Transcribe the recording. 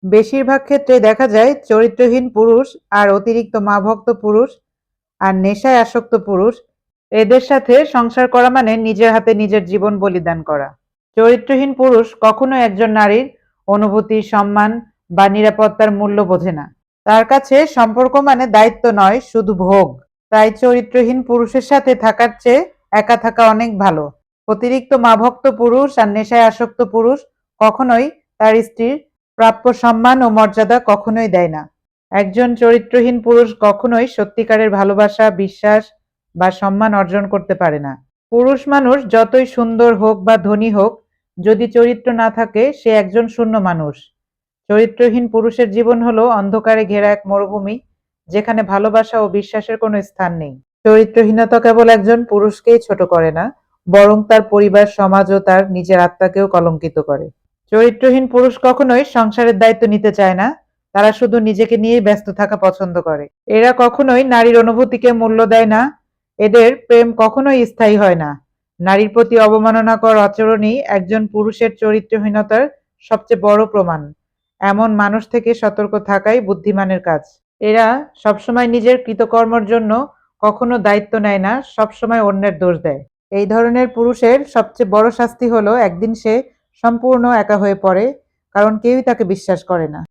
বেশিরভাগ ক্ষেত্রে দেখা যায় চরিত্রহীন পুরুষ আর অতিরিক্ত মাভক্ত পুরুষ আর নেশায় আসক্ত পুরুষ এদের সাথে সংসার করা মানে নিজের হাতে নিজের জীবন বলিদান করা। চরিত্রহীন পুরুষ কখনোই একজন নারীর অনুভূতি, সম্মান বা নিরাপত্তার মূল্য বোঝে না। তার কাছে সম্পর্ক মানে দায়িত্ব নয়, শুধু ভোগ। তাই চরিত্রহীন পুরুষের সাথে থাকার চেয়ে একা থাকা অনেক ভালো। অতিরিক্ত মাভক্ত পুরুষ আর নেশায় আসক্ত পুরুষ কখনোই তার স্ত্রীর প্রাপ্য সম্মান ও মর্যাদা কখনোই দেয় না। একজন চরিত্রহীন পুরুষ কখনোই সত্যিকারের ভালোবাসা, বিশ্বাস বা সম্মান অর্জন করতে পারে না। পুরুষ মানুষ যতই সুন্দর হোক বা ধনী হোক, যদি চরিত্র না থাকে সে একজন শূন্য মানুষ। চরিত্রহীন পুরুষের জীবন হলো অন্ধকারে ঘেরা এক মরুভূমি, যেখানে ভালোবাসা ও বিশ্বাসের কোনো স্থান নেই। চরিত্রহীনতা কেবল একজন পুরুষকেই ছোট করে না, বরং তার পরিবার, সমাজ ও তার নিজের আত্মাকেও কলঙ্কিত করে। চরিত্রহীন পুরুষ কখনোই সংসারের দায়িত্ব নিতে চায় না, তারা শুধু নিজেকে নিয়েই ব্যস্ত থাকা পছন্দ করে। এরা কখনোই নারীর অনুভূতিকে মূল্য দেয় না, এদের প্রেম কখনোই স্থায়ী হয় না। নারীর প্রতি অবমাননাকর আচরণই একজন পুরুষের চরিত্রহীনতার সবচেয়ে বড় প্রমাণ। এমন মানুষ থেকে সতর্ক থাকাই বুদ্ধিমানের কাজ। এরা সবসময় নিজের কৃতকর্মের জন্য কখনো দায়িত্ব নেয় না, সবসময় অন্যের দোষ দেয়। এই ধরনের পুরুষের সবচেয়ে বড় শাস্তি হলো একদিন সে সম্পূর্ণ একা হয়ে পড়ে, কারণ কেউই তাকে বিশ্বাস করে না।